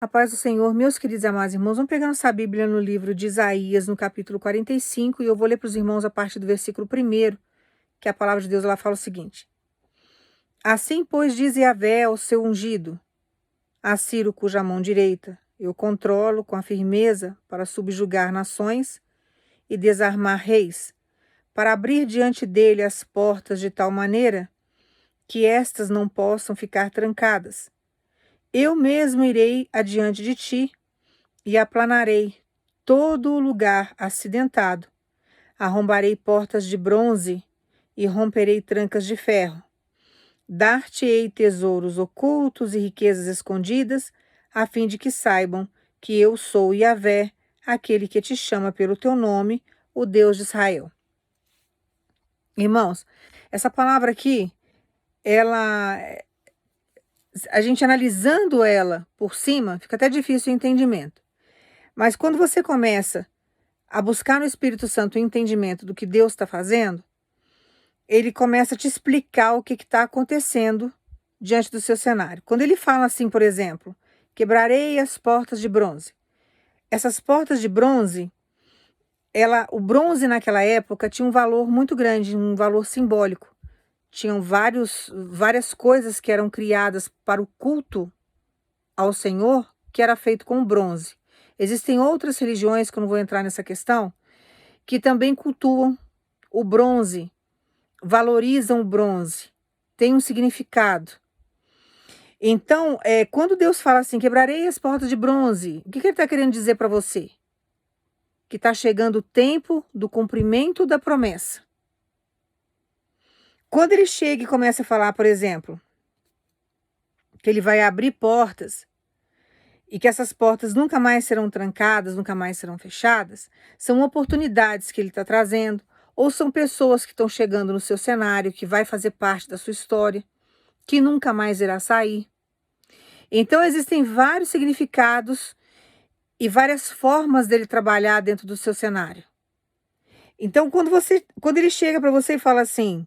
A paz do Senhor, meus queridos e amados irmãos, vamos pegar nossa Bíblia no livro de Isaías, no capítulo 45, e eu vou ler para os irmãos a partir do versículo 1, que a palavra de Deus ela fala o seguinte: Assim, pois, diz Yahvé ao seu ungido, a Ciro, cuja mão direita eu controlo com a firmeza para subjugar nações e desarmar reis, para abrir diante dele as portas de tal maneira que estas não possam ficar trancadas. Eu mesmo irei adiante de ti e aplanarei todo o lugar acidentado. Arrombarei portas de bronze e romperei trancas de ferro. Dar-te-ei tesouros ocultos e riquezas escondidas, a fim de que saibam que eu sou Yahvé, aquele que te chama pelo teu nome, o Deus de Israel. Irmãos, essa palavra aqui, a gente analisando ela por cima, fica até difícil o entendimento. Mas quando você começa a buscar no Espírito Santo o entendimento do que Deus está fazendo, ele começa a te explicar o que está acontecendo diante do seu cenário. Quando ele fala assim, por exemplo, quebrarei as portas de bronze. Essas portas de bronze, o bronze naquela época tinha um valor muito grande, um valor simbólico. Tinham várias coisas que eram criadas para o culto ao Senhor, que era feito com bronze. Existem outras religiões, que eu não vou entrar nessa questão, que também cultuam o bronze, valorizam o bronze, tem um significado. Então, quando Deus fala assim, quebrarei as portas de bronze, o que ele está querendo dizer para você? Que está chegando o tempo do cumprimento da promessa. Quando ele chega e começa a falar, por exemplo, que ele vai abrir portas, e que essas portas nunca mais serão trancadas, nunca mais serão fechadas, são oportunidades que ele está trazendo, ou são pessoas que estão chegando no seu cenário, que vai fazer parte da sua história, que nunca mais irá sair. Então existem vários significados e várias formas dele trabalhar dentro do seu cenário. Então quando ele chega para você e fala assim,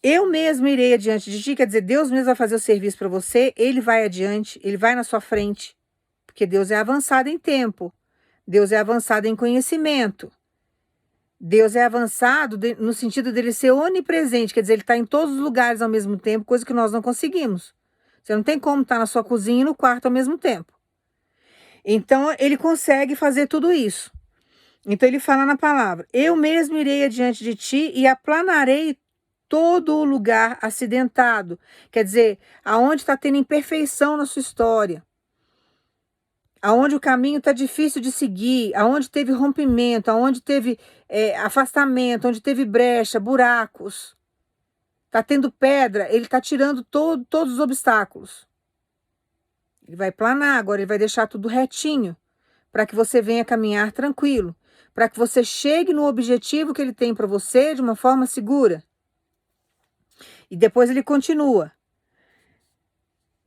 eu mesmo irei adiante de ti, quer dizer, Deus mesmo vai fazer o serviço para você, ele vai adiante, ele vai na sua frente, porque Deus é avançado em tempo, Deus é avançado em conhecimento, Deus é avançado no sentido dele ser onipresente, quer dizer, ele está em todos os lugares ao mesmo tempo, coisa que nós não conseguimos. Você não tem como estar na sua cozinha e no quarto ao mesmo tempo. Então, ele consegue fazer tudo isso. Então, ele fala na palavra, eu mesmo irei adiante de ti e aplanarei todo o lugar acidentado. Quer dizer, aonde está tendo imperfeição na sua história, aonde o caminho está difícil de seguir, aonde teve rompimento, aonde teve afastamento, onde teve brecha, buracos, está tendo pedra, ele está tirando todos os obstáculos. Ele vai planar, agora ele vai deixar tudo retinho, para que você venha caminhar tranquilo, para que você chegue no objetivo que ele tem para você de uma forma segura. E depois ele continua,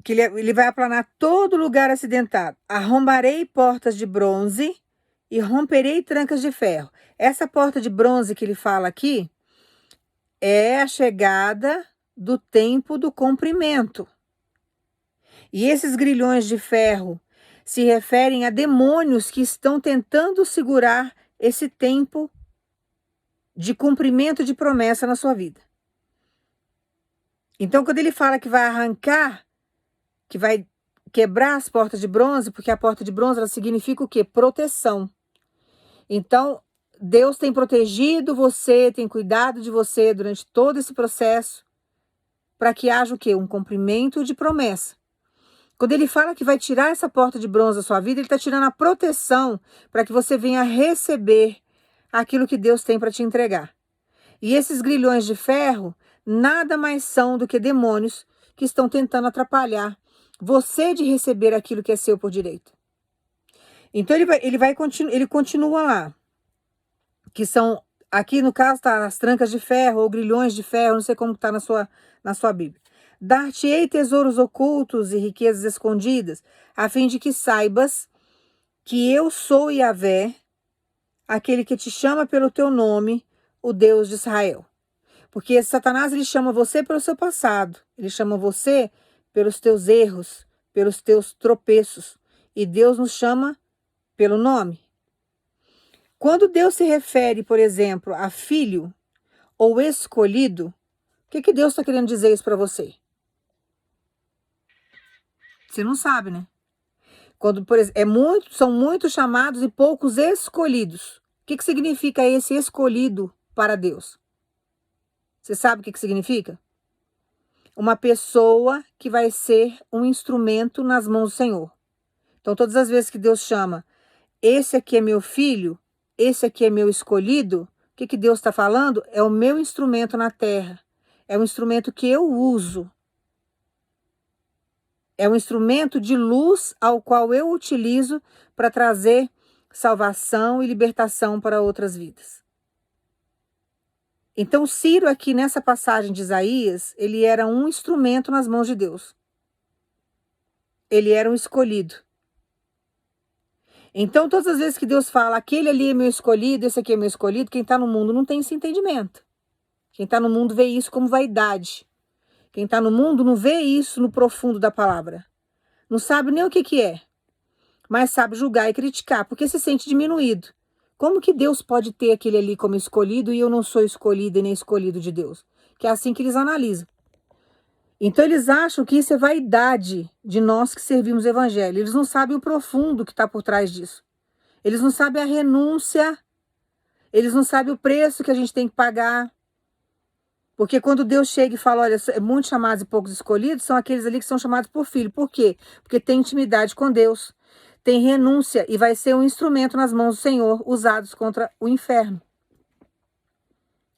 que ele vai aplanar todo lugar acidentado. Arrombarei portas de bronze e romperei trancas de ferro. Essa porta de bronze que ele fala aqui é a chegada do tempo do cumprimento. E esses grilhões de ferro se referem a demônios que estão tentando segurar esse tempo de cumprimento de promessa na sua vida. Então, quando ele fala que vai arrancar, que vai quebrar as portas de bronze, porque a porta de bronze ela significa o quê? Proteção. Então, Deus tem protegido você, tem cuidado de você durante todo esse processo, para que haja o quê? Um cumprimento de promessa. Quando ele fala que vai tirar essa porta de bronze da sua vida, ele está tirando a proteção para que você venha receber aquilo que Deus tem para te entregar. E esses grilhões de ferro nada mais são do que demônios que estão tentando atrapalhar você de receber aquilo que é seu por direito. Então ele continua lá, que são, aqui no caso tá as trancas de ferro ou grilhões de ferro, não sei como está na sua Bíblia. Dar-te-ei tesouros ocultos e riquezas escondidas, a fim de que saibas que eu sou Yahvé, aquele que te chama pelo teu nome, o Deus de Israel. Porque Satanás, ele chama você pelo seu passado, ele chama você pelos teus erros, pelos teus tropeços. e Deus nos chama pelo nome. Quando Deus se refere, por exemplo, a filho ou escolhido, o que Deus está querendo dizer isso para você? Você não sabe, né? Quando, por exemplo, são muitos chamados e poucos escolhidos. O que significa esse escolhido para Deus? Você sabe o que significa? Uma pessoa que vai ser um instrumento nas mãos do Senhor. Então, todas as vezes que Deus chama, esse aqui é meu filho, esse aqui é meu escolhido, o que Deus está falando? É o meu instrumento na terra. É um instrumento que eu uso. É um instrumento de luz ao qual eu utilizo para trazer salvação e libertação para outras vidas. Então, Ciro aqui nessa passagem de Isaías, ele era um instrumento nas mãos de Deus. Ele era um escolhido. Então, todas as vezes que Deus fala, aquele ali é meu escolhido, esse aqui é meu escolhido, quem está no mundo não tem esse entendimento. Quem está no mundo vê isso como vaidade. Quem está no mundo não vê isso no profundo da palavra. Não sabe nem o que é, mas sabe julgar e criticar, porque se sente diminuído. Como que Deus pode ter aquele ali como escolhido e eu não sou escolhido e nem escolhido de Deus? Que é assim que eles analisam. Então eles acham que isso é vaidade de nós que servimos o evangelho. Eles não sabem o profundo que está por trás disso. Eles não sabem a renúncia. Eles não sabem o preço que a gente tem que pagar. Porque quando Deus chega e fala, olha, muitos chamados e poucos escolhidos, são aqueles ali que são chamados por filho. Por quê? Porque tem intimidade com Deus. Tem renúncia e vai ser um instrumento nas mãos do Senhor, usados contra o inferno.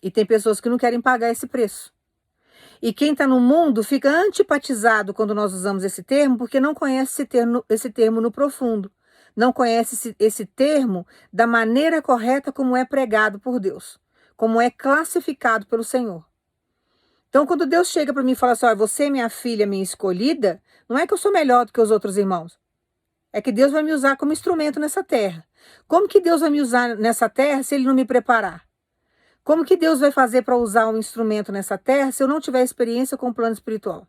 E tem pessoas que não querem pagar esse preço. E quem está no mundo fica antipatizado quando nós usamos esse termo, porque não conhece esse termo no profundo. Não conhece esse termo da maneira correta como é pregado por Deus. Como é classificado pelo Senhor. Então, quando Deus chega para mim e fala assim, você é minha filha, minha escolhida, não é que eu sou melhor do que os outros irmãos. É que Deus vai me usar como instrumento nessa terra. Como que Deus vai me usar nessa terra se Ele não me preparar? Como que Deus vai fazer para usar um instrumento nessa terra se eu não tiver experiência com o plano espiritual?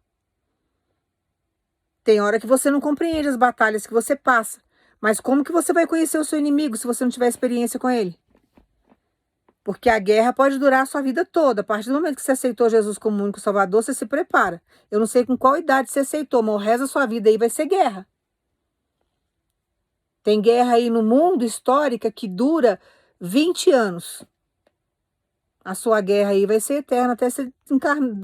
Tem hora que você não compreende as batalhas que você passa. Mas como que você vai conhecer o seu inimigo se você não tiver experiência com ele? Porque a guerra pode durar a sua vida toda. A partir do momento que você aceitou Jesus como único salvador, você se prepara. Eu não sei com qual idade você aceitou, mas o resto da sua vida aí vai ser guerra. Tem guerra aí no mundo histórica que dura 20 anos. A sua guerra aí vai ser eterna até ser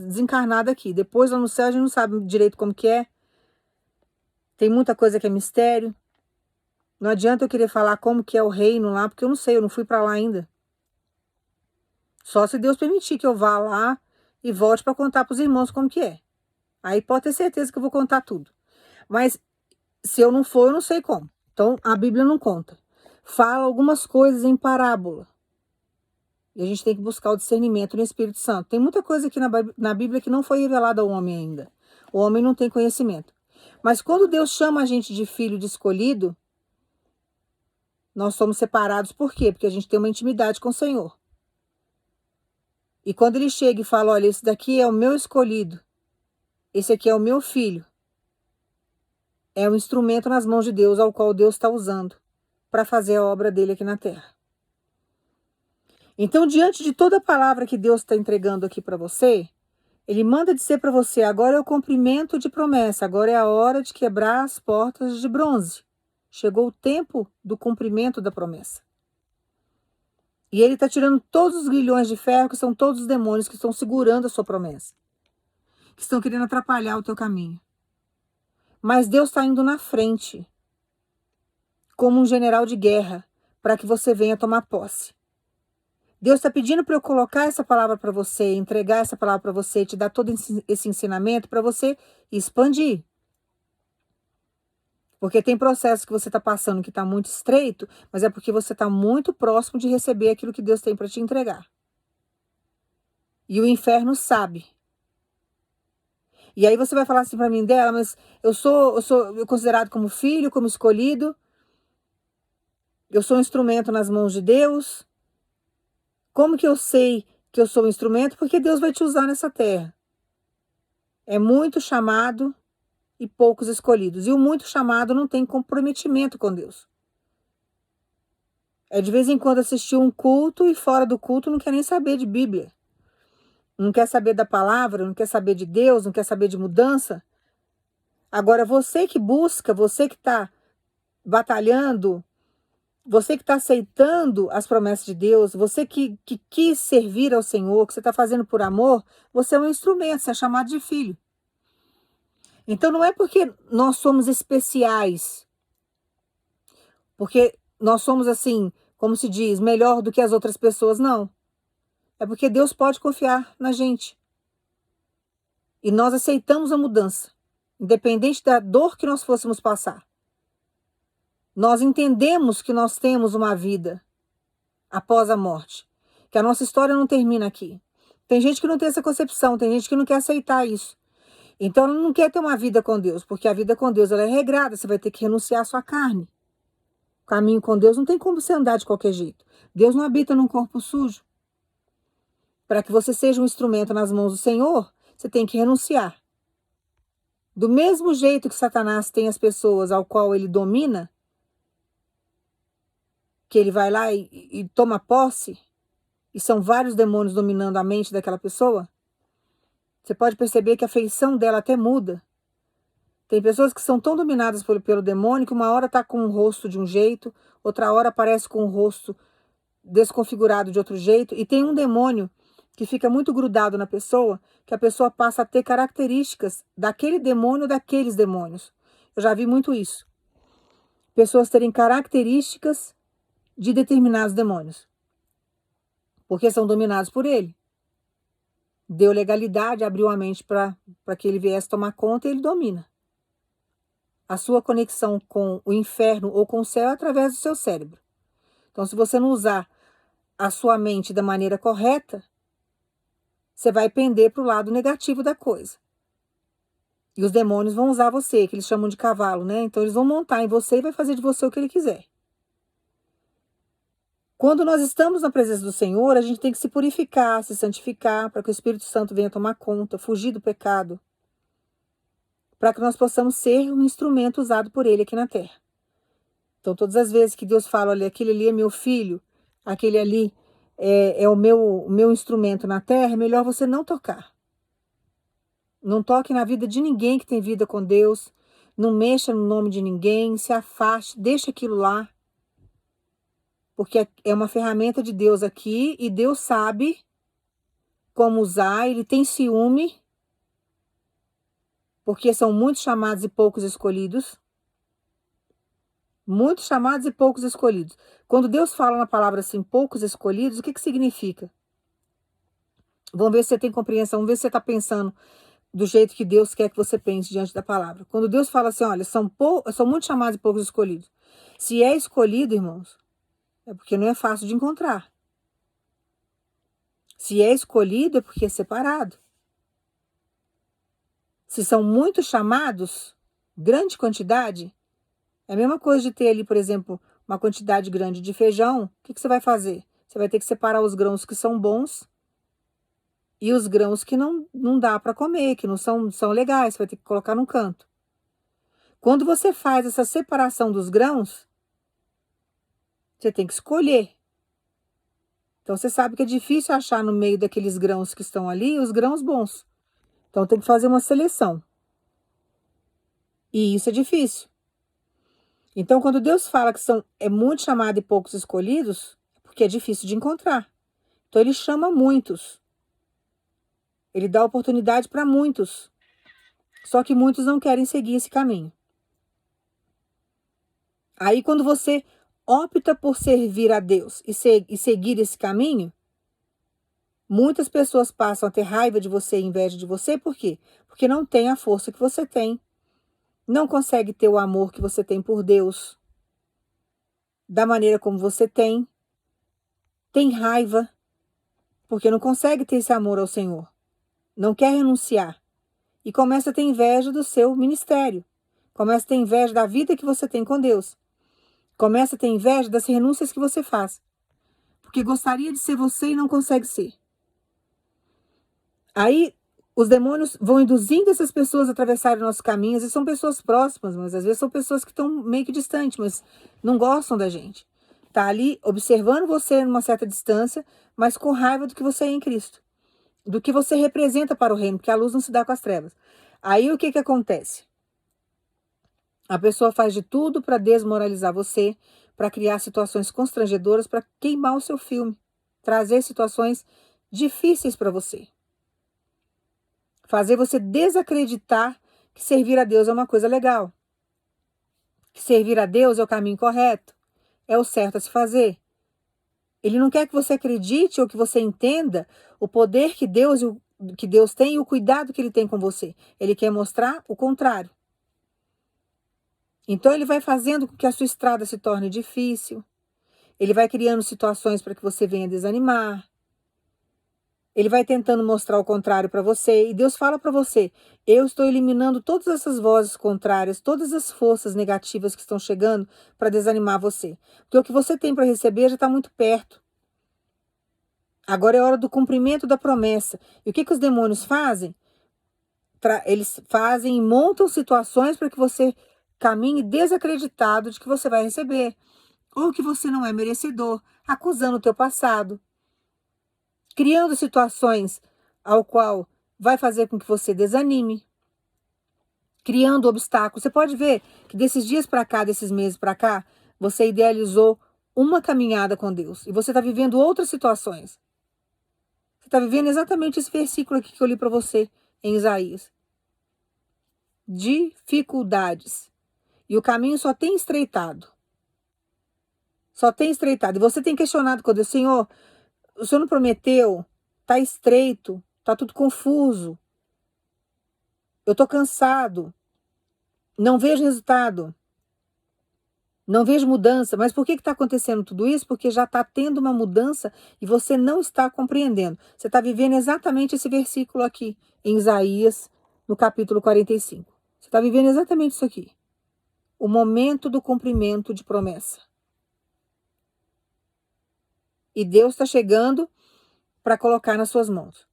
desencarnada aqui. Depois lá no céu a gente não sabe direito como que é. Tem muita coisa que é mistério. Não adianta eu querer falar como que é o reino lá, porque eu não sei, eu não fui para lá ainda. Só se Deus permitir que eu vá lá e volte para contar para os irmãos como que é. Aí pode ter certeza que eu vou contar tudo. Mas se eu não for, eu não sei como. Então, a Bíblia não conta. Fala algumas coisas em parábola. E a gente tem que buscar o discernimento no Espírito Santo. Tem muita coisa aqui na Bíblia que não foi revelada ao homem ainda. O homem não tem conhecimento. Mas quando Deus chama a gente de filho de escolhido, nós somos separados. Por quê? Porque a gente tem uma intimidade com o Senhor. E quando Ele chega e fala, olha, esse daqui é o meu escolhido. Esse aqui é o meu filho. É um instrumento nas mãos de Deus, ao qual Deus está usando para fazer a obra dele aqui na terra. Então, diante de toda a palavra que Deus está entregando aqui para você, Ele manda dizer para você, agora é o cumprimento de promessa, agora é a hora de quebrar as portas de bronze. Chegou o tempo do cumprimento da promessa. E Ele está tirando todos os grilhões de ferro, que são todos os demônios que estão segurando a sua promessa. Que estão querendo atrapalhar o teu caminho. Mas Deus está indo na frente, como um general de guerra, para que você venha tomar posse. Deus está pedindo para eu colocar essa palavra para você, entregar essa palavra para você, te dar todo esse ensinamento para você expandir. Porque tem processos que você está passando que está muito estreito, mas é porque você está muito próximo de receber aquilo que Deus tem para te entregar. E o inferno sabe. E aí você vai falar assim para mim, dela, mas eu sou considerado como filho, como escolhido. Eu sou um instrumento nas mãos de Deus. Como que eu sei que eu sou um instrumento? Porque Deus vai te usar nessa terra. É muito chamado e poucos escolhidos. E o muito chamado não tem comprometimento com Deus. É de vez em quando assistir um culto e fora do culto não quer nem saber de Bíblia. Não quer saber da palavra, não quer saber de Deus, não quer saber de mudança. Agora, você que busca, você que está batalhando, você que está aceitando as promessas de Deus, você que quis servir ao Senhor, que você está fazendo por amor, você é um instrumento, você é chamado de filho. Então não é porque nós somos especiais, porque nós somos assim, como se diz, melhor do que as outras pessoas, não. É porque Deus pode confiar na gente. E nós aceitamos a mudança, independente da dor que nós fôssemos passar. Nós entendemos que nós temos uma vida após a morte, que a nossa história não termina aqui. Tem gente que não tem essa concepção, tem gente que não quer aceitar isso. Então ela não quer ter uma vida com Deus, porque a vida com Deus ela é regrada, você vai ter que renunciar à sua carne. O caminho com Deus não tem como você andar de qualquer jeito. Deus não habita num corpo sujo. Para que você seja um instrumento nas mãos do Senhor, você tem que renunciar. Do mesmo jeito que Satanás tem as pessoas ao qual ele domina, que ele vai lá e toma posse, e são vários demônios dominando a mente daquela pessoa, você pode perceber que a feição dela até muda. Tem pessoas que são tão dominadas pelo demônio que uma hora está com o rosto de um jeito, outra hora aparece com o rosto desconfigurado de outro jeito, e tem um demônio que fica muito grudado na pessoa, que a pessoa passa a ter características daquele demônio ou daqueles demônios. Eu já vi muito isso. Pessoas terem características de determinados demônios, porque são dominados por ele. Deu legalidade, abriu a mente para que ele viesse tomar conta e ele domina. A sua conexão com o inferno ou com o céu é através do seu cérebro. Então, se você não usar a sua mente da maneira correta, você vai pender para o lado negativo da coisa. E os demônios vão usar você, que eles chamam de cavalo, né? Então, eles vão montar em você e vai fazer de você o que ele quiser. Quando nós estamos na presença do Senhor, a gente tem que se purificar, se santificar, para que o Espírito Santo venha tomar conta, fugir do pecado, para que nós possamos ser um instrumento usado por Ele aqui na terra. Então, todas as vezes que Deus fala, olha, aquele ali é meu filho, aquele ali é o meu instrumento na terra, é melhor você não tocar. Não toque na vida de ninguém que tem vida com Deus, não mexa no nome de ninguém, se afaste, deixa aquilo lá. Porque é uma ferramenta de Deus aqui e Deus sabe como usar, ele tem ciúme, porque são muitos chamados e poucos escolhidos. Muitos chamados e poucos escolhidos. Quando Deus fala na palavra assim, poucos escolhidos, o que que vamos ver se você tem compreensão, vamos ver se você está pensando do jeito que Deus quer que você pense diante da palavra. Quando Deus fala assim, olha, são muitos chamados e poucos escolhidos. Se é escolhido, irmãos, é porque não é fácil de encontrar. Se é escolhido, é porque é separado. Se são muitos chamados, grande quantidade, é a mesma coisa de ter ali, por exemplo, uma quantidade grande de feijão. O que você vai fazer? Você vai ter que separar os grãos que são bons e os grãos que não dá para comer, que não são legais, você vai ter que colocar num canto. Quando você faz essa separação dos grãos, você tem que escolher. Então, você sabe que é difícil achar no meio daqueles grãos que estão ali os grãos bons. Então, tem que fazer uma seleção. E isso é difícil. Então, quando Deus fala que é muito chamado e poucos escolhidos, é porque é difícil de encontrar. Então, ele chama muitos. Ele dá oportunidade para muitos. Só que muitos não querem seguir esse caminho. Aí, quando você opta por servir a Deus e seguir esse caminho, muitas pessoas passam a ter raiva de você e inveja de você. Por quê? Porque não tem a força que você tem. Não consegue ter o amor que você tem por Deus. Da maneira como você tem. Tem raiva. Porque não consegue ter esse amor ao Senhor. Não quer renunciar. E começa a ter inveja do seu ministério. Começa a ter inveja da vida que você tem com Deus. Começa a ter inveja das renúncias que você faz. Porque gostaria de ser você e não consegue ser. Aí, Os demônios vão induzindo essas pessoas a atravessarem nossos caminhos, e são pessoas próximas, mas às vezes são pessoas que estão meio que distantes, mas não gostam da gente. Tá ali observando você numa certa distância, mas com raiva do que você é em Cristo, do que você representa para o reino, porque a luz não se dá com as trevas. Aí o que que acontece? A pessoa faz de tudo para desmoralizar você, para criar situações constrangedoras, para queimar o seu filme, trazer situações difíceis para você. Fazer você desacreditar que servir a Deus é uma coisa legal. Que servir a Deus é o caminho correto. É o certo a se fazer. Ele não quer que você acredite ou que você entenda o poder que Deus tem e o cuidado que ele tem com você. Ele quer mostrar o contrário. Então ele vai fazendo com que a sua estrada se torne difícil. Ele vai criando situações para que você venha desanimar. Ele vai tentando mostrar o contrário para você. E Deus fala para você: eu estou eliminando todas essas vozes contrárias, todas as forças negativas que estão chegando para desanimar você. Porque o que você tem para receber já está muito perto. Agora é hora do cumprimento da promessa. E o que os demônios fazem? Eles fazem e montam situações para que você caminhe desacreditado de que você vai receber. Ou que você não é merecedor, acusando o teu passado. Criando situações ao qual vai fazer com que você desanime, criando obstáculos. Você pode ver que desses dias para cá, desses meses para cá, você idealizou uma caminhada com Deus e você está vivendo outras situações. Você está vivendo exatamente esse versículo aqui que eu li para você em Isaías. Dificuldades. E o caminho só tem estreitado. Só tem estreitado. E você tem questionado com Deus: Senhor, o Senhor não prometeu? Tá estreito, tá tudo confuso. Eu tô cansado. Não vejo resultado. Não vejo mudança. Mas por que está acontecendo tudo isso? Porque já está tendo uma mudança e você não está compreendendo. Você está vivendo exatamente esse versículo aqui, em Isaías, no capítulo 45. Você está vivendo exatamente isso aqui. O momento do cumprimento de promessa. E Deus está chegando para colocar nas suas mãos.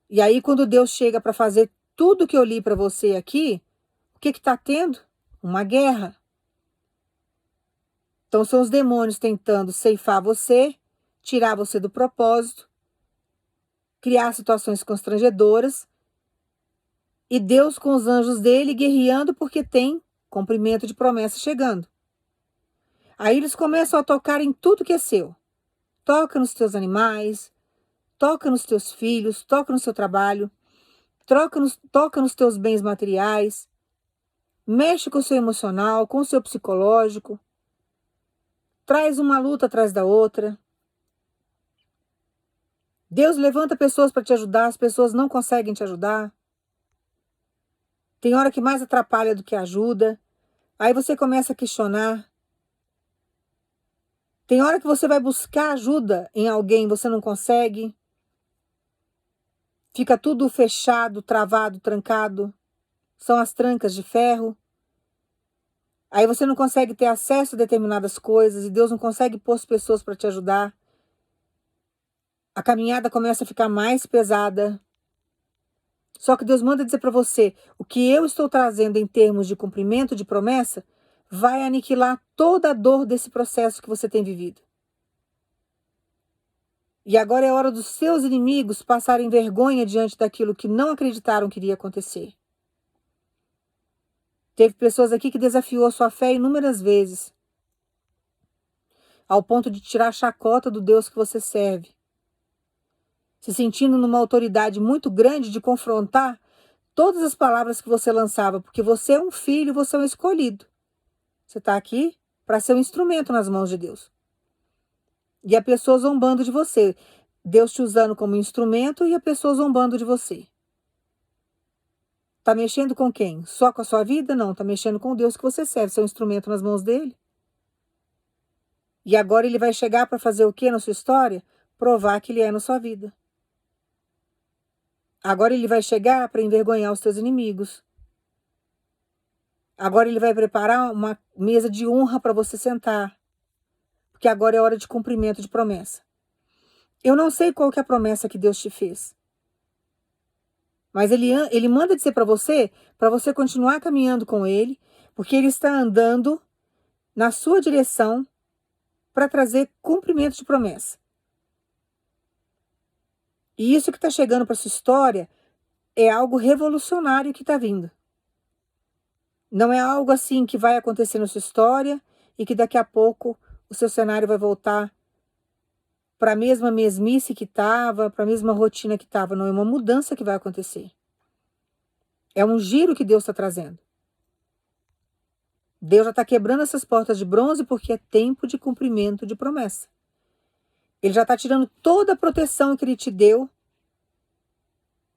E aí, quando Deus chega para fazer tudo que eu li para você aqui, o que está tendo? Uma guerra. Então, são os demônios tentando ceifar você, tirar você do propósito, criar situações constrangedoras, e Deus com os anjos dele guerreando porque tem cumprimento de promessa chegando. Aí eles começam a tocar em tudo que é seu. Toca nos teus animais, toca nos teus filhos, toca no seu trabalho, toca nos teus bens materiais, mexe com o seu emocional, com o seu psicológico, traz uma luta atrás da outra. Deus levanta pessoas para te ajudar, as pessoas não conseguem te ajudar. Tem hora que mais atrapalha do que ajuda. Aí você começa a questionar. Tem hora que você vai buscar ajuda em alguém, você não consegue. Fica tudo fechado, travado, trancado. São as trancas de ferro. Aí você não consegue ter acesso a determinadas coisas e Deus não consegue pôr as pessoas para te ajudar. A caminhada começa a ficar mais pesada. Só que Deus manda dizer para você: o que eu estou trazendo em termos de cumprimento de promessa vai aniquilar toda a dor desse processo que você tem vivido. E agora é hora dos seus inimigos passarem vergonha diante daquilo que não acreditaram que iria acontecer. Teve pessoas aqui que desafiou a sua fé inúmeras vezes, ao ponto de tirar a chacota do Deus que você serve, se sentindo numa autoridade muito grande de confrontar todas as palavras que você lançava, porque você é um filho, você é um escolhido. Você está aqui para ser um instrumento nas mãos de Deus. E a pessoa zombando de você. Deus te usando como instrumento e a pessoa zombando de você. Está mexendo com quem? Só com a sua vida? Não, está mexendo com Deus que você serve. Você é um instrumento nas mãos dele. E agora ele vai chegar para fazer o quê na sua história? Provar que ele é na sua vida. Agora ele vai chegar para envergonhar os teus inimigos. Agora ele vai preparar uma mesa de honra para você sentar. Porque agora é hora de cumprimento de promessa. Eu não sei qual que é a promessa que Deus te fez. Mas ele manda dizer para você continuar caminhando com ele, porque ele está andando na sua direção para trazer cumprimento de promessa. E isso que está chegando para sua história é algo revolucionário que está vindo. Não é algo assim que vai acontecer na sua história e que daqui a pouco o seu cenário vai voltar para a mesma mesmice que estava, para a mesma rotina que estava. Não, é uma mudança que vai acontecer. É um giro que Deus está trazendo. Deus já está quebrando essas portas de bronze porque é tempo de cumprimento de promessa. Ele já está tirando toda a proteção que ele te deu,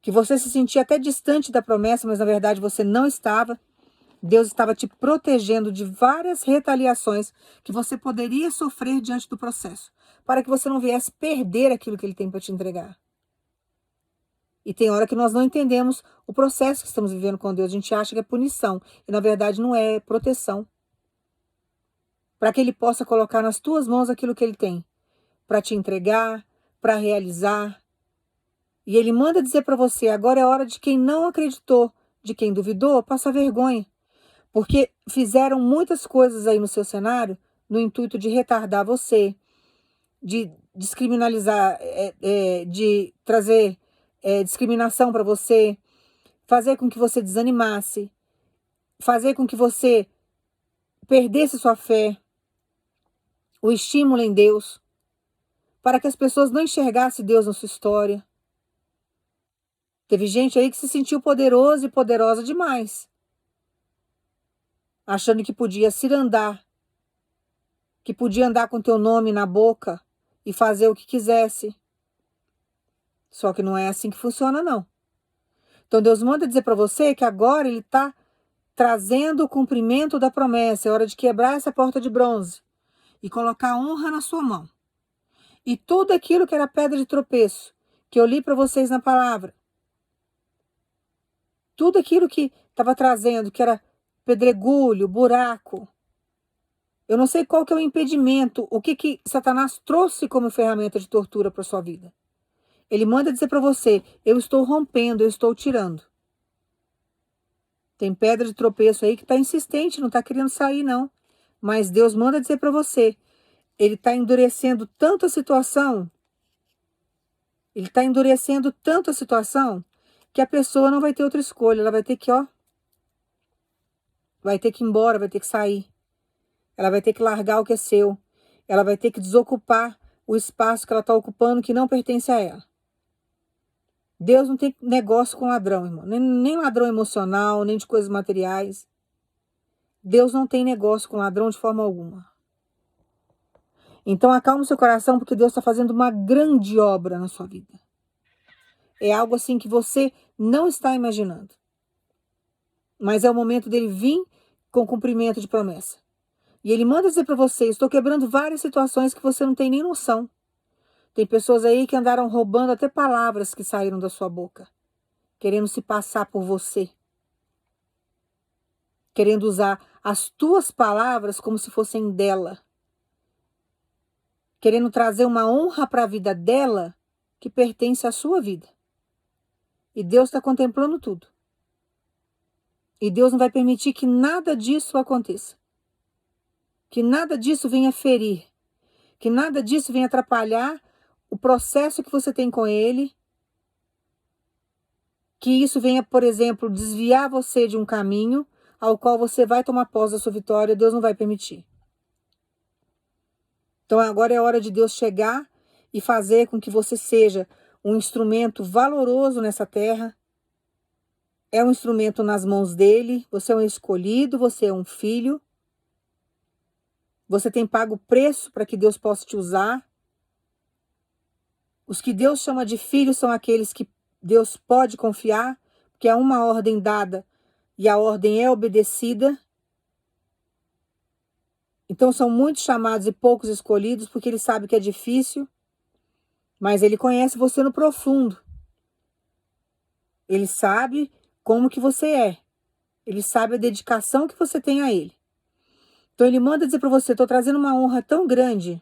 que você se sentia até distante da promessa, mas na verdade você não estava. Deus estava te protegendo de várias retaliações que você poderia sofrer diante do processo, para que você não viesse perder aquilo que ele tem para te entregar. E tem hora que nós não entendemos o processo que estamos vivendo com Deus. A gente acha que é punição. E na verdade não é, é proteção. Para que ele possa colocar nas tuas mãos aquilo que ele tem. Para te entregar, para realizar. E ele manda dizer para você, agora é hora de quem não acreditou, de quem duvidou, passar vergonha. Porque fizeram muitas coisas aí no seu cenário no intuito de retardar você, de descriminalizar, de trazer discriminação para você, fazer com que você desanimasse, fazer com que você perdesse sua fé, o estímulo em Deus, para que as pessoas não enxergassem Deus na sua história. Teve gente aí que se sentiu poderoso e poderosa demais, achando que podia cirandar, que podia andar com teu nome na boca e fazer o que quisesse. Só que não é assim que funciona, não. Então Deus manda dizer para você que agora ele está trazendo o cumprimento da promessa. É hora de quebrar essa porta de bronze e colocar honra na sua mão. E tudo aquilo que era pedra de tropeço, que eu li para vocês na palavra, tudo aquilo que estava trazendo, que era pedregulho, buraco, eu não sei qual que é o impedimento, o que Satanás trouxe como ferramenta de tortura para sua vida. Ele manda dizer para você, eu estou rompendo, eu estou tirando. Tem pedra de tropeço aí que está insistente, não está querendo sair não. Mas Deus manda dizer para você, ele está endurecendo tanto a situação, que a pessoa não vai ter outra escolha, ela vai ter que, vai ter que ir embora, vai ter que sair. Ela vai ter que largar o que é seu. Ela vai ter que desocupar o espaço que ela está ocupando que não pertence a ela. Deus não tem negócio com ladrão, irmão. Nem ladrão emocional, nem de coisas materiais. Deus não tem negócio com ladrão de forma alguma. Então acalma o seu coração, porque Deus está fazendo uma grande obra na sua vida. É algo assim que você não está imaginando. Mas é o momento dele vir com cumprimento de promessa. E ele manda dizer para você, estou quebrando várias situações que você não tem nem noção. Tem pessoas aí que andaram roubando até palavras que saíram da sua boca, querendo se passar por você, querendo usar as tuas palavras como se fossem dela, querendo trazer uma honra para a vida dela que pertence à sua vida. E Deus está contemplando tudo. E Deus não vai permitir que nada disso aconteça. Que nada disso venha ferir. Que nada disso venha atrapalhar o processo que você tem com ele. Que isso venha, por exemplo, desviar você de um caminho ao qual você vai tomar posse da sua vitória. Deus não vai permitir. Então agora é hora de Deus chegar e fazer com que você seja um instrumento valoroso nessa terra. É um instrumento nas mãos dele. Você é um escolhido, você é um filho. Você tem pago o preço para que Deus possa te usar. Os que Deus chama de filhos são aqueles que Deus pode confiar, porque há uma ordem dada e a ordem é obedecida. Então são muitos chamados e poucos escolhidos, porque ele sabe que é difícil, mas ele conhece você no profundo. Ele sabe como que você é. Ele sabe a dedicação que você tem a ele. Então ele manda dizer para você, estou trazendo uma honra tão grande.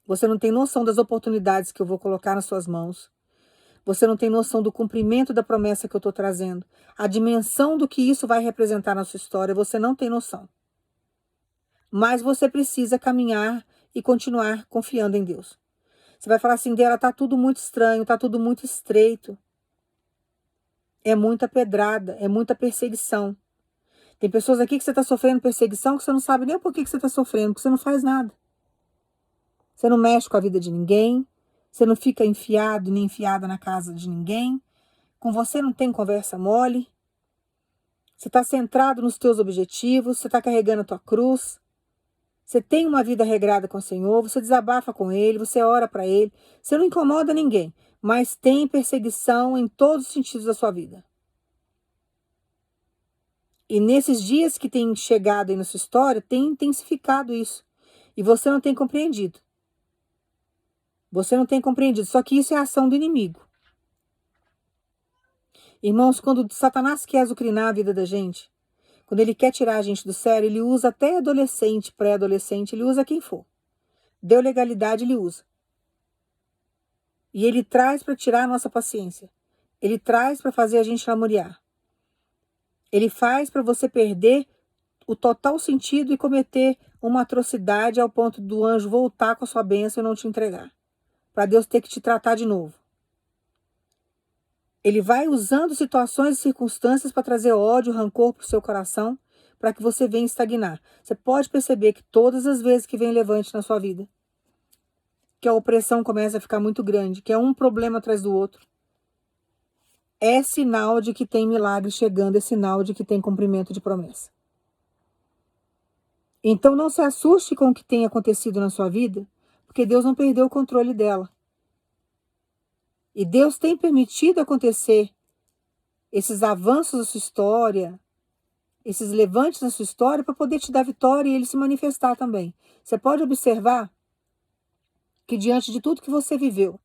Você não tem noção das oportunidades que eu vou colocar nas suas mãos. Você não tem noção do cumprimento da promessa que eu estou trazendo. A dimensão do que isso vai representar na sua história, você não tem noção. Mas você precisa caminhar e continuar confiando em Deus. Você vai falar assim, dela, tá tudo muito estranho, tá tudo muito estreito. É muita pedrada, é muita perseguição. Tem pessoas aqui que você está sofrendo perseguição que você não sabe nem por que você está sofrendo, porque você não faz nada. Você não mexe com a vida de ninguém, você não fica enfiado nem enfiada na casa de ninguém, com você não tem conversa mole, você está centrado nos teus objetivos, você está carregando a tua cruz, você tem uma vida regrada com o Senhor, você desabafa com Ele, você ora para Ele, você não incomoda ninguém, mas tem perseguição em todos os sentidos da sua vida. E nesses dias que tem chegado aí na sua história, tem intensificado isso. E você não tem compreendido. Você não tem compreendido. Só que isso é a ação do inimigo. Irmãos, quando Satanás quer azucrinar a vida da gente, quando ele quer tirar a gente do sério, ele usa até adolescente, pré-adolescente, ele usa quem for. Deu legalidade, ele usa. E ele traz para tirar a nossa paciência. Ele traz para fazer a gente lamuriar. Ele faz para você perder o total sentido e cometer uma atrocidade ao ponto do anjo voltar com a sua bênção e não te entregar. Para Deus ter que te tratar de novo. Ele vai usando situações e circunstâncias para trazer ódio, rancor para o seu coração, para que você venha estagnar. Você pode perceber que todas as vezes que vem levante na sua vida, que a opressão começa a ficar muito grande, que é um problema atrás do outro, é sinal de que tem milagre chegando, é sinal de que tem cumprimento de promessa. Então não se assuste com o que tem acontecido na sua vida, porque Deus não perdeu o controle dela. E Deus tem permitido acontecer esses avanços da sua história, esses levantes na sua história, para poder te dar vitória e ele se manifestar também. Você pode observar que diante de tudo que você viveu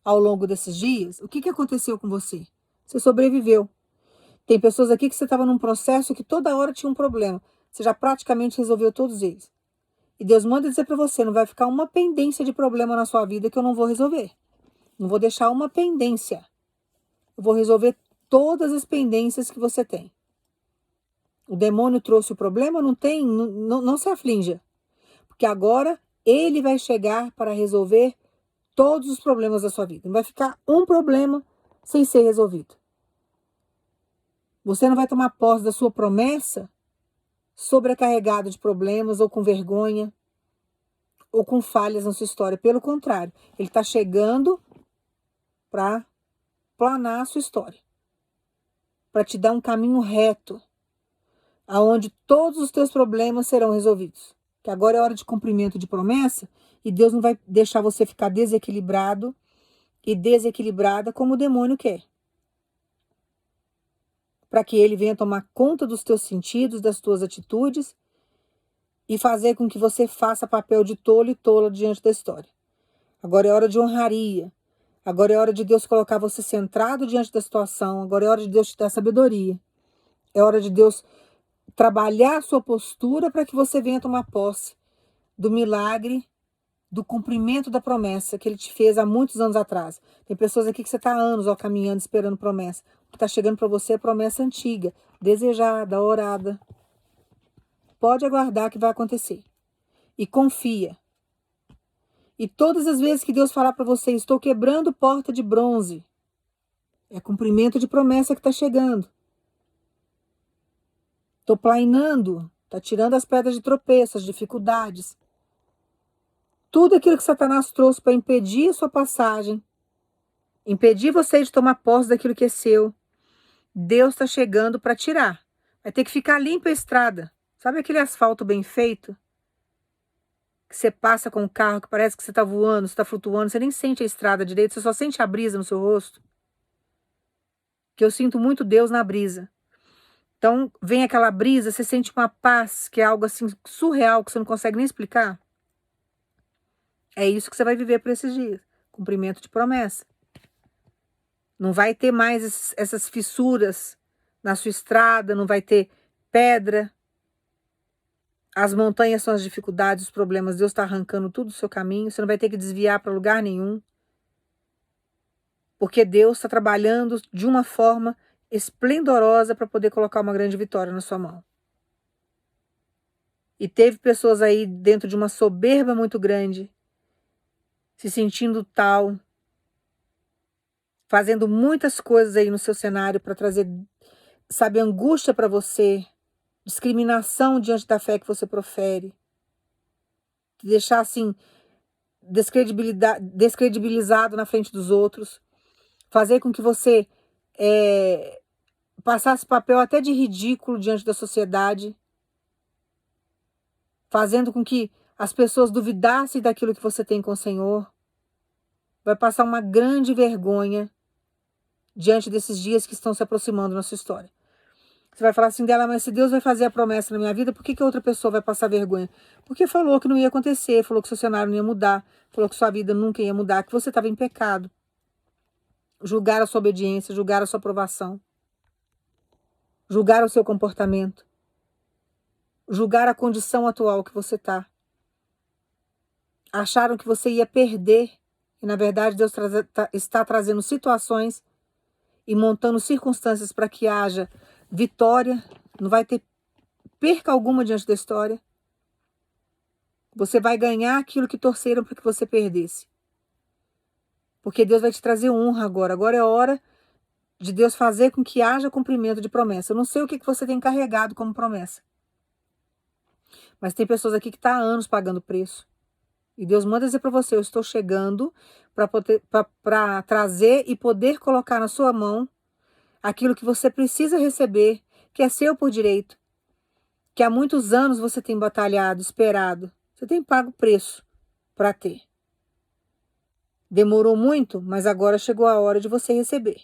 ao longo desses dias, o que aconteceu com você? Você sobreviveu. Tem pessoas aqui que você estava num processo que toda hora tinha um problema. Você já praticamente resolveu todos eles. E Deus manda dizer para você, não vai ficar uma pendência de problema na sua vida que eu não vou resolver. Não vou deixar uma pendência. Eu vou resolver todas as pendências que você tem. O demônio trouxe o problema? Não tem, não se aflinja. Porque agora ele vai chegar para resolver todos os problemas da sua vida. Não vai ficar um problema sem ser resolvido. Você não vai tomar posse da sua promessa sobrecarregado de problemas ou com vergonha ou com falhas na sua história. Pelo contrário, ele está chegando para planar a sua história, para te dar um caminho reto, aonde todos os teus problemas serão resolvidos. Que agora é hora de cumprimento de promessa e Deus não vai deixar você ficar desequilibrado e desequilibrada como o demônio quer. Para que ele venha tomar conta dos teus sentidos, das tuas atitudes e fazer com que você faça papel de tolo e tola diante da história. Agora é hora de honraria. Agora é hora de Deus colocar você centrado diante da situação. Agora é hora de Deus te dar sabedoria. É hora de Deus trabalhar a sua postura para que você venha tomar posse do milagre, do cumprimento da promessa que ele te fez há muitos anos atrás. Tem pessoas aqui que você está há anos caminhando, esperando promessa. O que está chegando para você é promessa antiga, desejada, orada. Pode aguardar que vai acontecer. E confia. E todas as vezes que Deus falar para você, estou quebrando porta de bronze, é cumprimento de promessa que está chegando. Estou plainando, está tirando as pedras de tropeço, as dificuldades. Tudo aquilo que Satanás trouxe para impedir a sua passagem, impedir você de tomar posse daquilo que é seu, Deus está chegando para tirar. Vai ter que ficar limpa a estrada. Sabe aquele asfalto bem feito? Que você passa com o carro, que parece que você está voando, você está flutuando, você nem sente a estrada direito, você só sente a brisa no seu rosto. Que eu sinto muito Deus na brisa. Então, vem aquela brisa, você sente uma paz, que é algo assim surreal, que você não consegue nem explicar. É isso que você vai viver por esses dias. Cumprimento de promessa. Não vai ter mais essas fissuras na sua estrada, não vai ter pedra. As montanhas são as dificuldades, os problemas. Deus está arrancando tudo do seu caminho. Você não vai ter que desviar para lugar nenhum. porque Deus está trabalhando de uma forma esplendorosa para poder colocar uma grande vitória na sua mão. E teve pessoas aí dentro de uma soberba muito grande, se sentindo tal, fazendo muitas coisas aí no seu cenário para trazer, sabe, angústia para você, discriminação diante da fé que você profere, te deixar assim descredibilizado na frente dos outros, fazer com que você passasse papel até de ridículo diante da sociedade, fazendo com que as pessoas duvidassem daquilo que você tem com o Senhor. Vai passar uma grande vergonha diante desses dias que estão se aproximando na sua história. Você vai falar assim dela, mas se Deus vai fazer a promessa na minha vida, por que outra pessoa vai passar vergonha? Porque falou que não ia acontecer, falou que seu cenário não ia mudar, falou que sua vida nunca ia mudar, que você estava em pecado. Julgar a sua obediência, julgar a sua aprovação, julgar o seu comportamento, julgar a condição atual que você está. Acharam que você ia perder, e na verdade Deus está trazendo situações e montando circunstâncias para que haja vitória, não vai ter perca alguma diante da história. Você vai ganhar aquilo que torceram para que você perdesse. Porque Deus vai te trazer honra agora. Agora é hora de Deus fazer com que haja cumprimento de promessa. Eu não sei o que você tem carregado como promessa. Mas tem pessoas aqui que estão há anos pagando preço. E Deus manda dizer para você, eu estou chegando para trazer e poder colocar na sua mão aquilo que você precisa receber, que é seu por direito, que há muitos anos você tem batalhado, esperado, você tem pago preço para ter. Demorou muito, mas agora chegou a hora de você receber.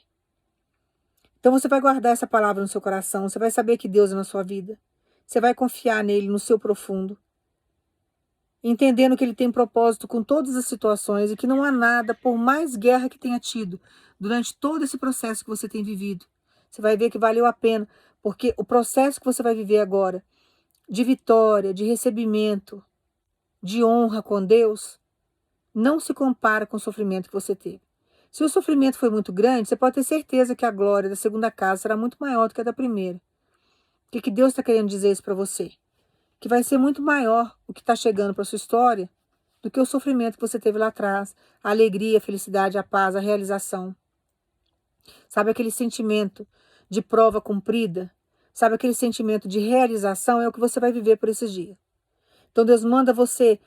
Então você vai guardar essa palavra no seu coração, você vai saber que Deus é na sua vida, você vai confiar nele, no seu profundo, entendendo que ele tem propósito com todas as situações e que não há nada, por mais guerra que tenha tido, durante todo esse processo que você tem vivido, você vai ver que valeu a pena, porque o processo que você vai viver agora, de vitória, de recebimento, de honra com Deus, não se compara com o sofrimento que você teve. Se o sofrimento foi muito grande, você pode ter certeza que a glória da segunda casa será muito maior do que a da primeira. O que Deus está querendo dizer isso para você? Que vai ser muito maior o que está chegando para sua história do que o sofrimento que você teve lá atrás, a alegria, a felicidade, a paz, a realização. Sabe aquele sentimento de prova cumprida? Sabe aquele sentimento de realização? É o que você vai viver por esses dias. Então Deus manda você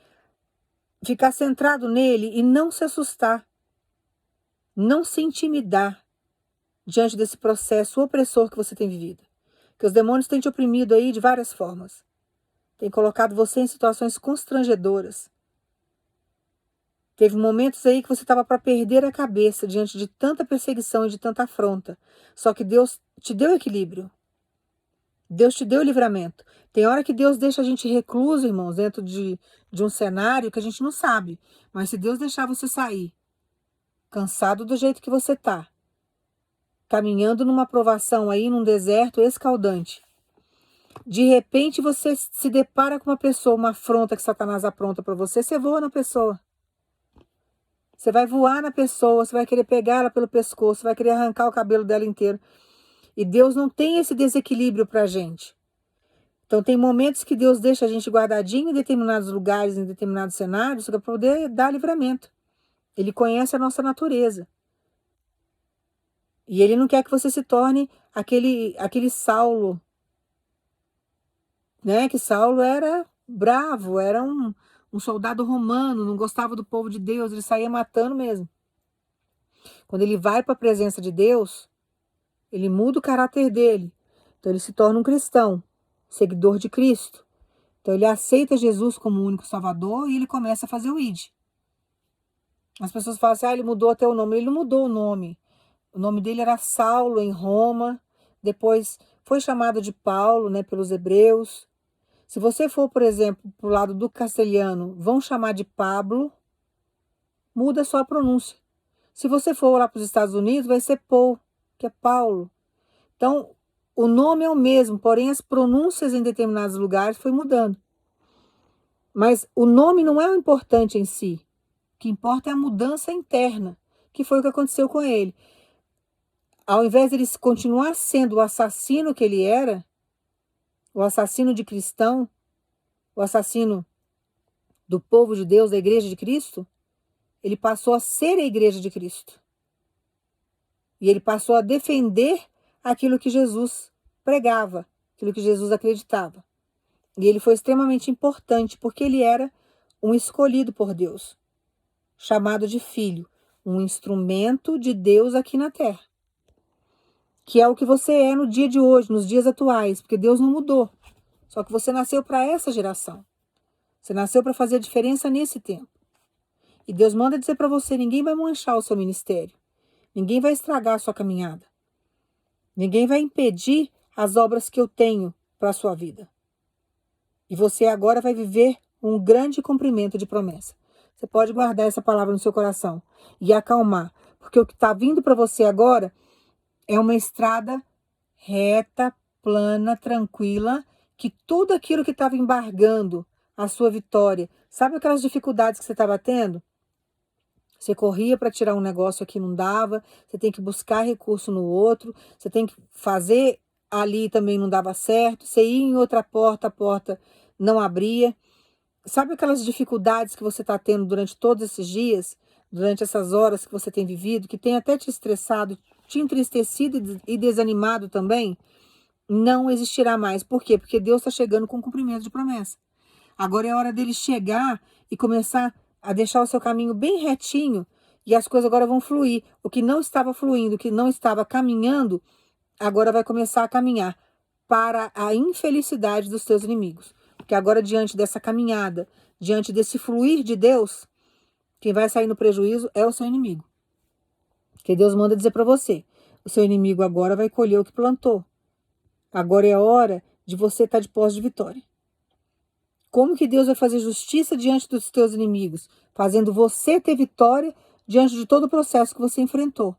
ficar centrado nele e não se assustar, não se intimidar diante desse processo opressor que você tem vivido. Que os demônios têm te oprimido aí de várias formas. Tem colocado você em situações constrangedoras. Teve momentos aí que você estava para perder a cabeça diante de tanta perseguição e de tanta afronta. Só que Deus te deu equilíbrio. Deus te deu livramento. Tem hora que Deus deixa a gente recluso, irmãos, dentro de um cenário que a gente não sabe. Mas se Deus deixar você sair, cansado do jeito que você tá, caminhando numa provação aí, num deserto escaldante, de repente você se depara com uma pessoa, uma afronta que Satanás apronta para você, você voa na pessoa. Você vai voar na pessoa, você vai querer pegar ela pelo pescoço, você vai querer arrancar o cabelo dela inteiro. E Deus não tem esse desequilíbrio para a gente. Então tem momentos que Deus deixa a gente guardadinho em determinados lugares, em determinados cenários, para poder dar livramento. Ele conhece a nossa natureza. E Ele não quer que você se torne aquele Saulo, né? Que Saulo era bravo, era um soldado romano, não gostava do povo de Deus, ele saía matando mesmo. Quando ele vai para a presença de Deus, ele muda o caráter dele. Então ele se torna um cristão, seguidor de Cristo. Então ele aceita Jesus como o único Salvador e ele começa a fazer o ID. As pessoas falam assim, ele mudou até o nome. Ele não mudou o nome. O nome dele era Saulo em Roma. Depois foi chamado de Paulo, né, pelos hebreus. Se você for, por exemplo, para o lado do castelhano, vão chamar de Pablo, muda só a pronúncia. Se você for lá para os Estados Unidos, vai ser Paul, que é Paulo. Então, o nome é o mesmo, porém as pronúncias em determinados lugares foi mudando. Mas o nome não é o importante em si. O que importa é a mudança interna, que foi o que aconteceu com ele. Ao invés de ele continuar sendo o assassino que ele era, o assassino de cristão, o assassino do povo de Deus, da igreja de Cristo, ele passou a ser a igreja de Cristo. E ele passou a defender aquilo que Jesus pregava, aquilo que Jesus acreditava. E ele foi extremamente importante, porque ele era um escolhido por Deus, chamado de filho, um instrumento de Deus aqui na terra. Que é o que você é no dia de hoje, nos dias atuais, porque Deus não mudou. Só que você nasceu para essa geração. Você nasceu para fazer a diferença nesse tempo. E Deus manda dizer para você, ninguém vai manchar o seu ministério. Ninguém vai estragar a sua caminhada. Ninguém vai impedir as obras que eu tenho para a sua vida. E você agora vai viver um grande cumprimento de promessa. Você pode guardar essa palavra no seu coração e acalmar. Porque o que está vindo para você agora é uma estrada reta, plana, tranquila, que tudo aquilo que estava embargando a sua vitória, sabe aquelas dificuldades que você estava tendo? Você corria para tirar um negócio aqui, não dava, você tem que buscar recurso no outro, você tem que fazer ali também não dava certo, você ia em outra porta, a porta não abria. Sabe aquelas dificuldades que você está tendo durante todos esses dias, durante essas horas que você tem vivido, que tem até te estressado, te entristecido e desanimado também? Não existirá mais. Por quê? Porque Deus está chegando com cumprimento de promessa. Agora é hora dele chegar e começar a deixar o seu caminho bem retinho e as coisas agora vão fluir. O que não estava fluindo, o que não estava caminhando, agora vai começar a caminhar para a infelicidade dos teus inimigos. Porque agora, diante dessa caminhada, diante desse fluir de Deus, quem vai sair no prejuízo é o seu inimigo. Porque Deus manda dizer para você, o seu inimigo agora vai colher o que plantou. Agora é a hora de você estar de posse de vitória. Como que Deus vai fazer justiça diante dos teus inimigos? Fazendo você ter vitória diante de todo o processo que você enfrentou.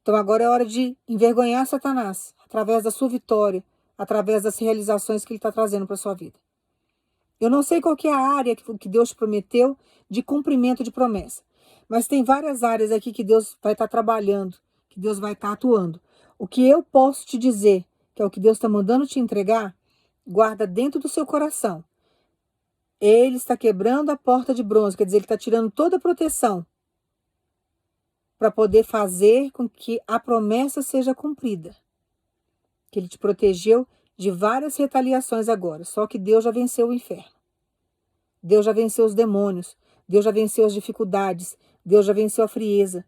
Então agora é hora de envergonhar Satanás, através da sua vitória, através das realizações que ele está trazendo para a sua vida. Eu não sei qual que é a área que Deus te prometeu de cumprimento de promessa, mas tem várias áreas aqui que Deus vai estar trabalhando, que Deus vai estar atuando. O que eu posso te dizer, que é o que Deus está mandando te entregar, guarda dentro do seu coração. Ele está quebrando a porta de bronze, quer dizer, ele está tirando toda a proteção para poder fazer com que a promessa seja cumprida. Que ele te protegeu de várias retaliações agora, só que Deus já venceu o inferno. Deus já venceu os demônios, Deus já venceu as dificuldades, Deus já venceu a frieza,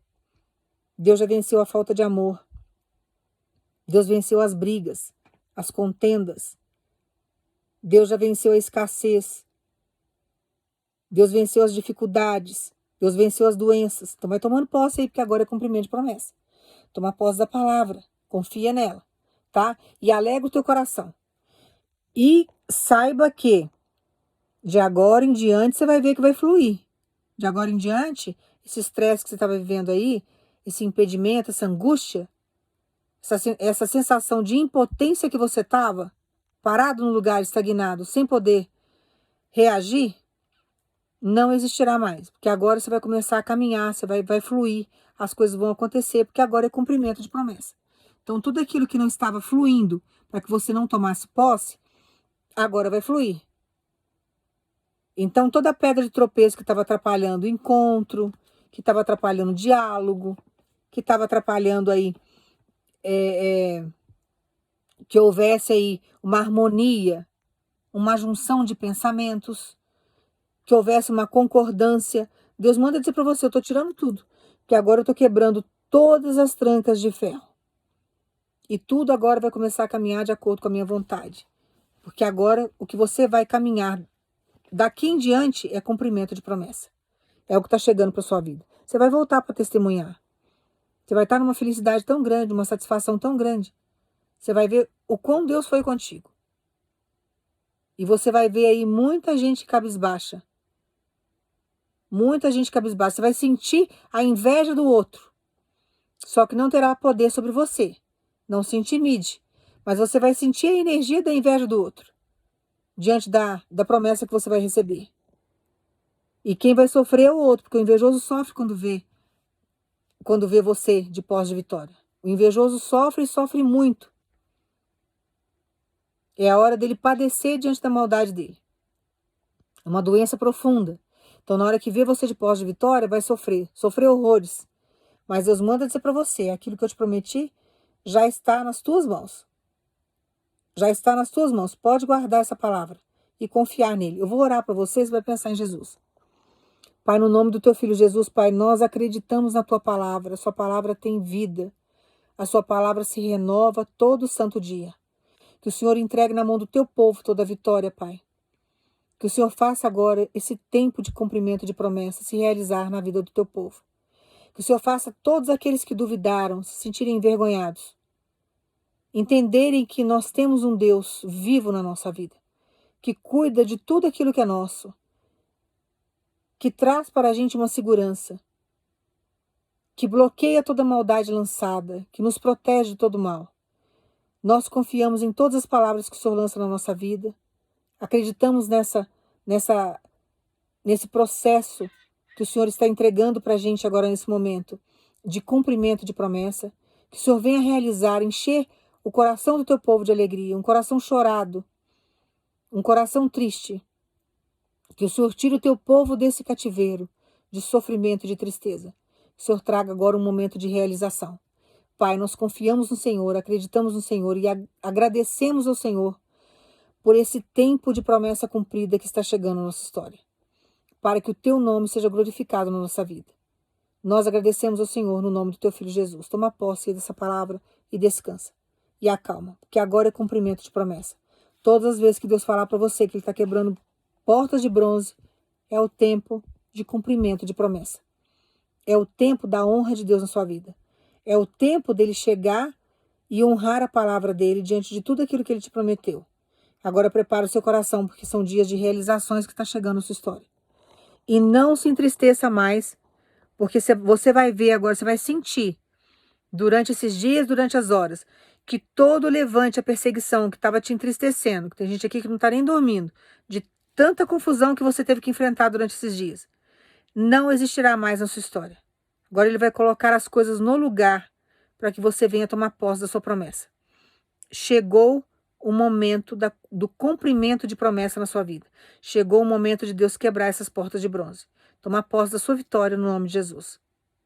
Deus já venceu a falta de amor, Deus venceu as brigas, as contendas, Deus já venceu a escassez, Deus venceu as dificuldades, Deus venceu as doenças. Então vai tomando posse aí, porque agora é cumprimento de promessa. Toma posse da palavra, confia nela, tá? E alega o teu coração. E saiba que de agora em diante você vai ver que vai fluir. De agora em diante, esse estresse que você estava vivendo aí, esse impedimento, essa angústia, essa sensação de impotência que você estava, parado no lugar, estagnado, sem poder reagir, não existirá mais. Porque agora você vai começar a caminhar, você vai fluir, as coisas vão acontecer, porque agora é cumprimento de promessa. Então, tudo aquilo que não estava fluindo para que você não tomasse posse, agora vai fluir. Então, toda pedra de tropeço que estava atrapalhando o encontro, que estava atrapalhando o diálogo, que estava atrapalhando aí, que houvesse aí uma harmonia, uma junção de pensamentos, que houvesse uma concordância. Deus manda dizer para você, eu estou tirando tudo, que agora eu estou quebrando todas as trancas de ferro. E tudo agora vai começar a caminhar de acordo com a minha vontade. Porque agora o que você vai caminhar daqui em diante é cumprimento de promessa. É o que está chegando para sua vida. Você vai voltar para testemunhar. Você vai estar numa felicidade tão grande, uma satisfação tão grande. Você vai ver o quão Deus foi contigo. E você vai ver aí muita gente cabisbaixa. Muita gente cabisbaixa. Você vai sentir a inveja do outro. Só que não terá poder sobre você. Não se intimide. Mas você vai sentir a energia da inveja do outro. Diante da promessa que você vai receber. E quem vai sofrer é o outro. Porque o invejoso sofre quando vê quando vê você de pós de vitória. O invejoso sofre e sofre muito. É a hora dele padecer diante da maldade dele. É uma doença profunda. Então, na hora que vê você de pós de vitória, vai sofrer horrores. Mas Deus manda dizer para você, aquilo que eu te prometi já está nas tuas mãos. Já está nas tuas mãos. Pode guardar essa palavra e confiar nele. Eu vou orar para vocês e vai pensar em Jesus. Pai, no nome do teu filho Jesus, Pai, nós acreditamos na tua palavra. A sua palavra tem vida. A sua palavra se renova todo santo dia. Que o Senhor entregue na mão do teu povo toda a vitória, Pai. Que o Senhor faça agora esse tempo de cumprimento de promessa se realizar na vida do teu povo. Que o Senhor faça todos aqueles que duvidaram se sentirem envergonhados. Entenderem que nós temos um Deus vivo na nossa vida. Que cuida de tudo aquilo que é nosso. Que traz para a gente uma segurança. Que bloqueia toda maldade lançada. Que nos protege de todo mal. Nós confiamos em todas as palavras que o Senhor lança na nossa vida. Acreditamos nesse processo que o Senhor está entregando para a gente agora nesse momento de cumprimento de promessa. Que o Senhor venha realizar, encher o coração do teu povo de alegria, um coração chorado, um coração triste. Que o Senhor tire o teu povo desse cativeiro de sofrimento e de tristeza. Que o Senhor traga agora um momento de realização. Pai, nós confiamos no Senhor, acreditamos no Senhor e agradecemos ao Senhor por esse tempo de promessa cumprida que está chegando na nossa história, para que o teu nome seja glorificado na nossa vida. Nós agradecemos ao Senhor no nome do teu Filho Jesus. Toma posse dessa palavra e descansa. E acalma, porque agora é cumprimento de promessa. Todas as vezes que Deus falar para você que Ele está quebrando portas de bronze, é o tempo de cumprimento de promessa. É o tempo da honra de Deus na sua vida. É o tempo dele chegar e honrar a palavra dele diante de tudo aquilo que ele te prometeu. Agora prepara o seu coração, porque são dias de realizações que está chegando na sua história. E não se entristeça mais, porque você vai ver agora, você vai sentir, durante esses dias, durante as horas, que todo levante a perseguição que estava te entristecendo, que tem gente aqui que não está nem dormindo, de tanta confusão que você teve que enfrentar durante esses dias, não existirá mais na sua história. Agora ele vai colocar as coisas no lugar para que você venha tomar posse da sua promessa. Chegou o momento do cumprimento de promessa na sua vida. Chegou o momento de Deus quebrar essas portas de bronze. Tomar posse da sua vitória no nome de Jesus.